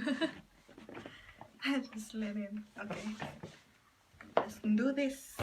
I just let in. Okay, let's do this.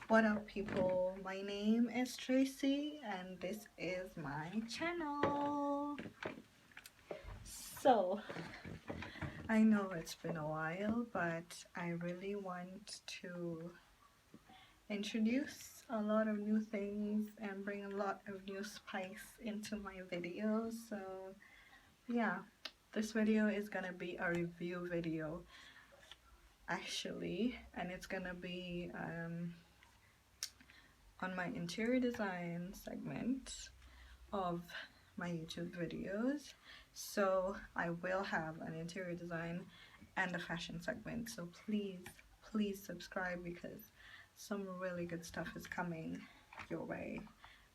What up, people? My name is Tracy, and this is my channel. So, I know it's been a while, but I really want to introduce a lot of new things and bring a lot of new spice into my videos. So, yeah, this video is gonna be a review video actually, and it's gonna be on my interior design segment of my YouTube videos. So I will have an interior design and a fashion segment, so please subscribe because some really good stuff is coming your way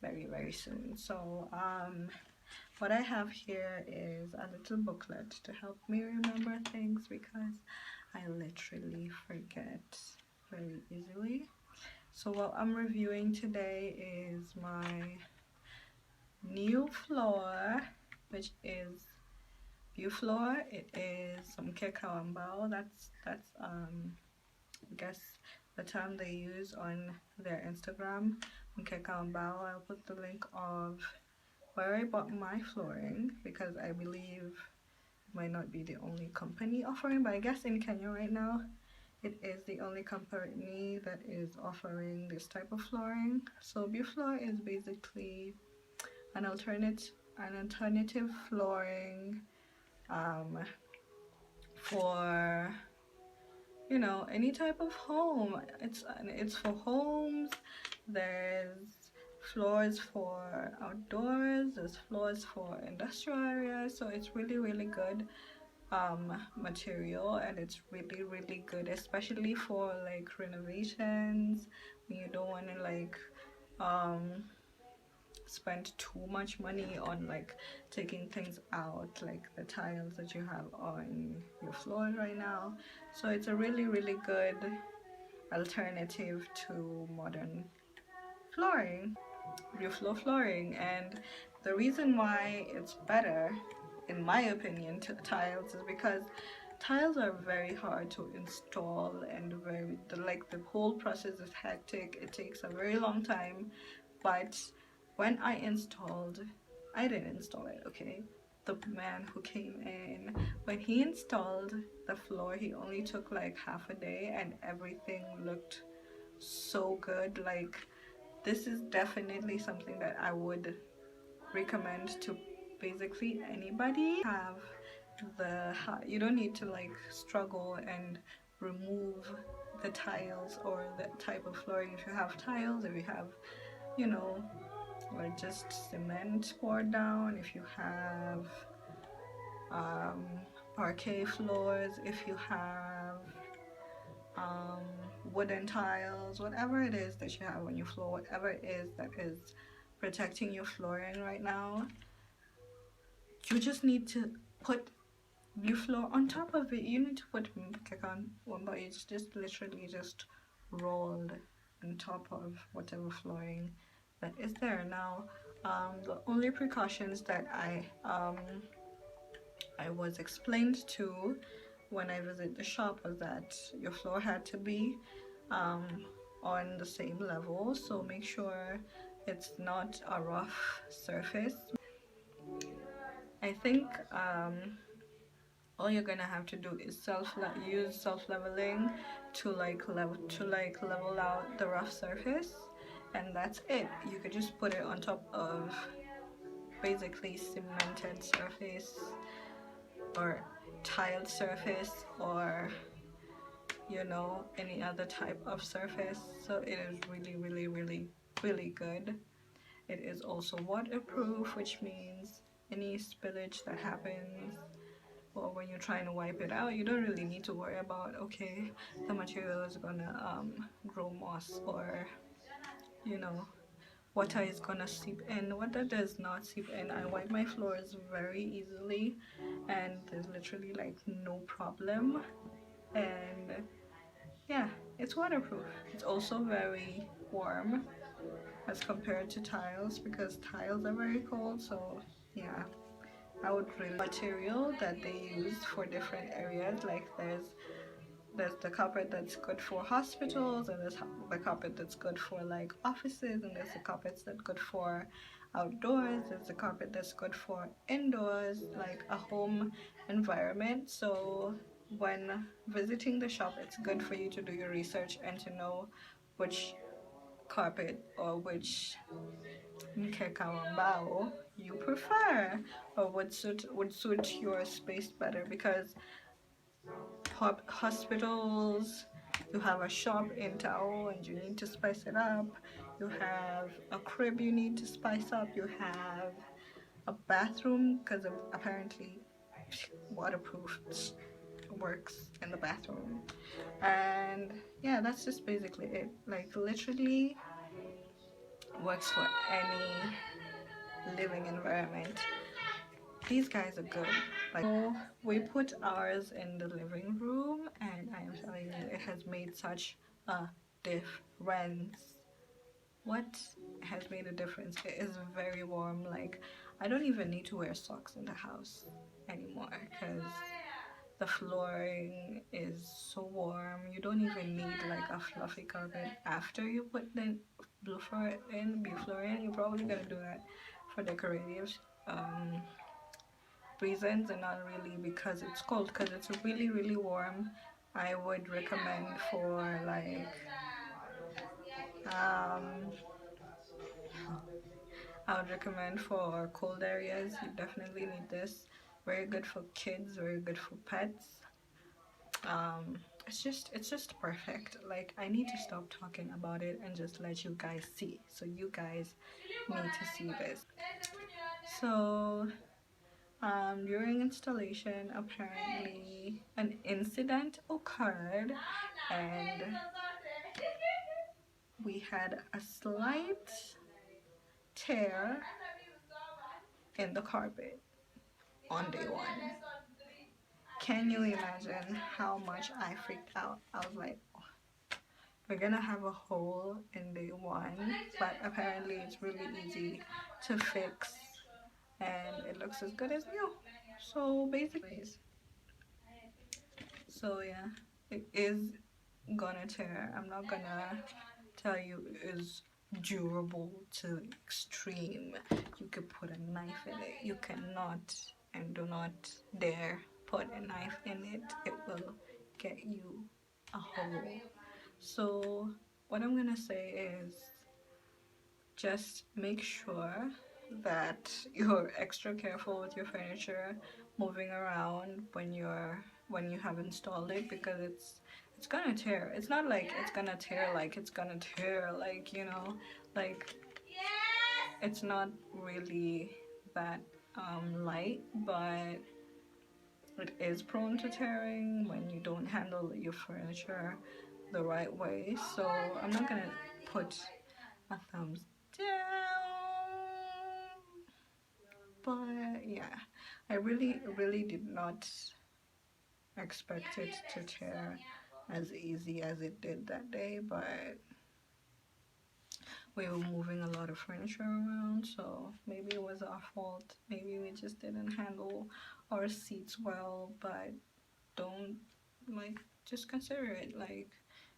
very soon. So what I have here is a little booklet to help me remember things because I literally forget very easily. So what I'm reviewing today is my new floor, which is view floor. It is Mkeka Mbao. That's I guess the term they use on their Instagram, Mkeka Mbao. I'll put the link of where I bought my flooring because I believe it might not be the only company offering, but I guess in Kenya right now it is the only company that is offering this type of flooring. So view floor is basically an alternative flooring for, you know, any type of home. It's for homes. There's floors for outdoors, there's floors for industrial areas, so it's really good material, and it's really good, especially for like renovations when you don't want to like spend too much money on like taking things out, like the tiles that you have on your floor right now. So it's a really good alternative to modern flooring, view floor flooring. And the reason why it's better, in my opinion, to tiles is because tiles are very hard to install and the whole process is hectic. It takes a very long time. But when I didn't install it, okay? The man who came in, when he installed the floor, he only took like half a day and everything looked so good. Like, this is definitely something that I would recommend to basically anybody. You don't need to like struggle and remove the tiles or the type of flooring. If you have tiles, if you have, you know, like just cement poured down, if you have parquet floors, if you have wooden tiles, whatever it is that you have on your floor, whatever it is that is protecting your flooring right now, you just need to put view floor on top of it. You need to put Mkeka on one, but it's just literally just rolled on top of whatever flooring that is there. Now the only precautions that I was explained to when I visit the shop was that your floor had to be on the same level, so make sure it's not a rough surface. I think all you're gonna have to do is use self-leveling to level out the rough surface, and that's it. You could just put it on top of basically cemented surface or tiled surface, or you know, any other type of surface. So it is really good. It is also waterproof, which means any spillage that happens or when you're trying to wipe it out, you don't really need to worry about, okay, the material is gonna grow moss, or you know, water is gonna seep in. Water does not seep in. I wipe my floors very easily and there's literally like no problem. And yeah, it's waterproof. It's also very warm as compared to tiles, because tiles are very cold. So yeah, I would really material that they use for different areas. Like there's the carpet that's good for hospitals, and there's the carpet that's good for like offices, and there's the carpets that's good for outdoors, there's the carpet that's good for indoors, like a home environment. So when visiting the shop, it's good for you to do your research and to know which carpet or which Mkeka or Mbao you prefer, or would suit your space better, because hospitals, you have a shop in town and you need to spice it up, you have a crib you need to spice up, you have a bathroom because apparently waterproof works in the bathroom. And yeah, that's just basically it. Like literally works for any living environment. These guys are good. Like, so we put ours in the living room, and I am telling you, it has made such a difference. What has made a difference? It is very warm. Like, I don't even need to wear socks in the house anymore because the flooring is so warm. You don't even need like a fluffy carpet after you put the blue floor in. You're probably gonna do that for decorative um, reasons and not really because it's cold. Because it's really really warm, I would recommend for like um, I would recommend for cold areas. You definitely need this. Very good for kids, very good for pets. It's just perfect. Like, I need to stop talking about it and just let you guys see. So you guys need to see this. So during installation, apparently an incident occurred, and we had a slight tear in the carpet on day one. Can you imagine how much I freaked out? I was like, oh, we're gonna have a hole in day one, but apparently it's really easy to fix and it looks as good as new. So basically, so yeah, it is gonna tear. I'm not gonna tell you it is durable to the extreme. You could put a knife in it. You cannot and do not dare put a knife in it. It will get you a hole. So what I'm gonna say is just make sure that you're extra careful with your furniture moving around when you have installed it, because it's gonna tear. It's not like it's gonna tear like it's gonna tear, like, you know, like it's not really that light, but it is prone to tearing when you don't handle your furniture the right way. So I'm not gonna put a thumbs down, but yeah, I really really did not expect it to tear as easy as it did that day, but we were moving a lot of furniture around, so maybe it was our fault. Maybe we just didn't handle our seats well, but don't, like, just consider it like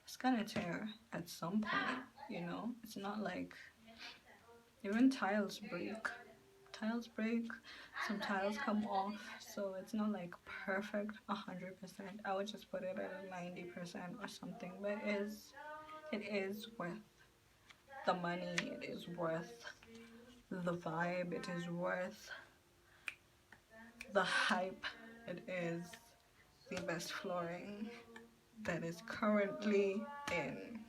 it's gonna tear at some point, you know? It's not like even tiles break. Tiles break, some tiles come off, so it's not like perfect 100%. I would just put it at a 90% or something, but it is worth the money, it is worth the vibe, it is worth the hype. It is the best flooring that is currently in.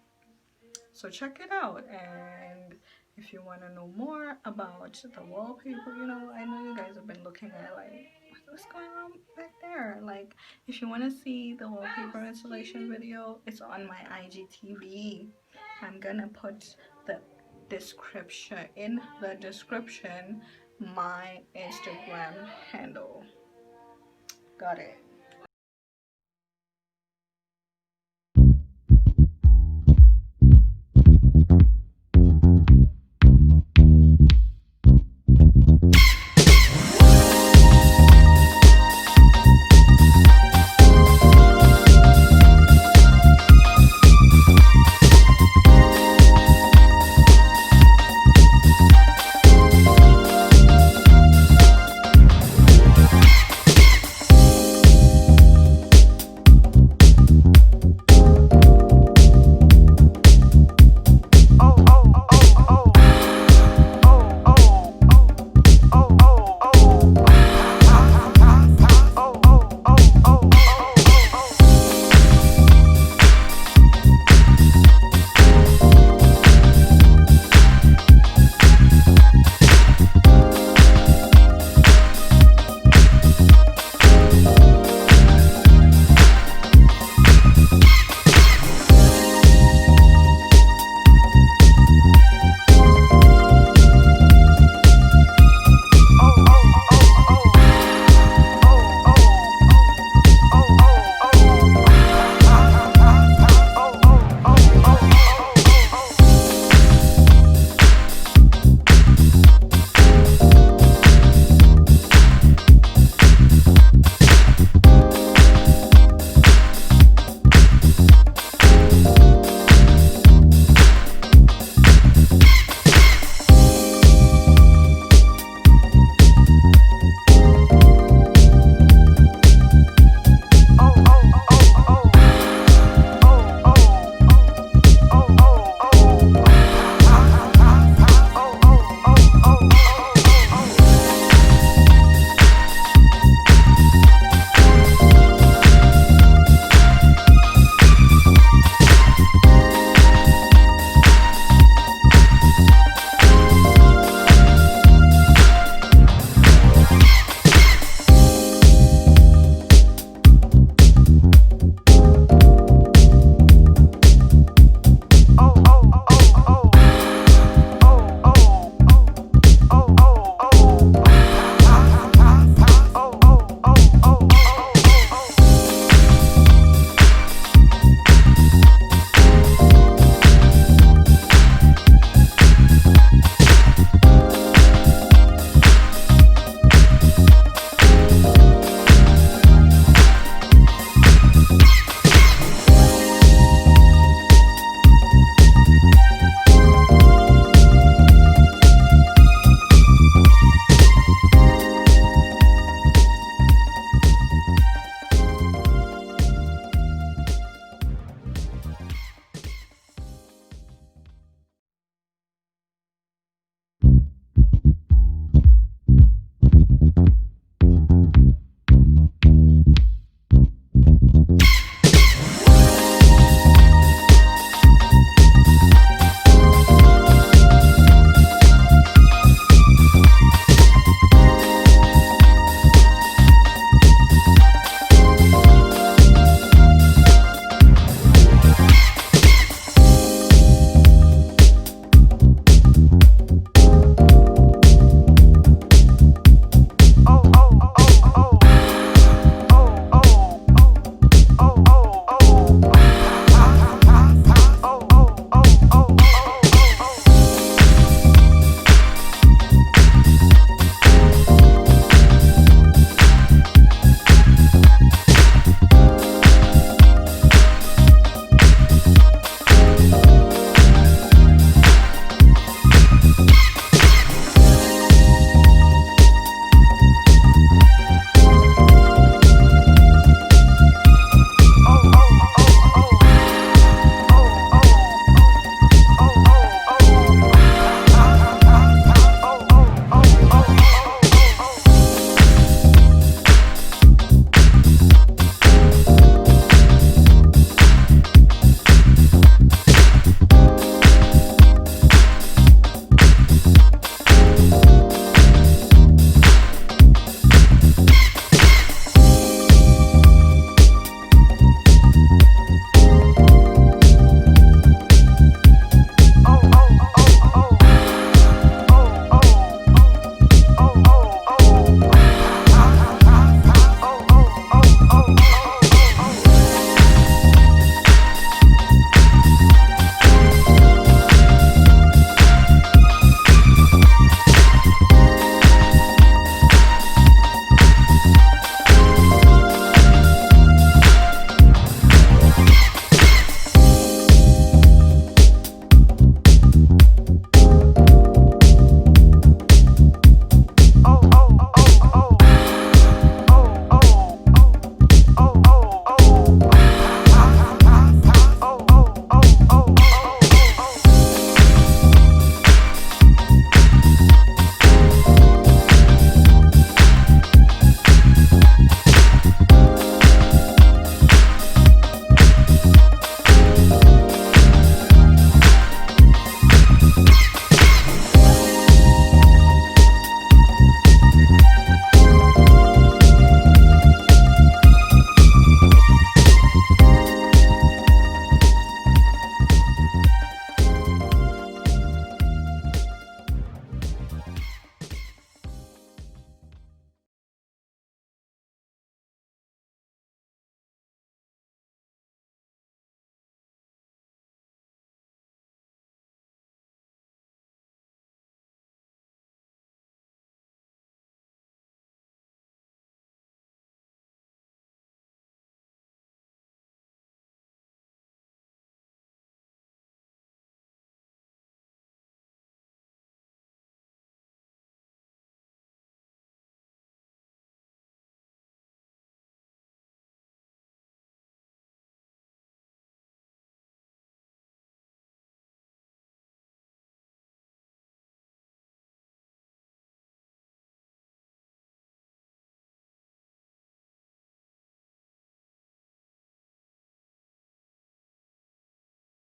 So check it out, and if you want to know more about the wallpaper, you know, I know you guys have been looking at like what's going on back there. Like, if you want to see the wallpaper installation video, it's on my IGTV. I'm gonna put the description in the description, my Instagram handle. Got it.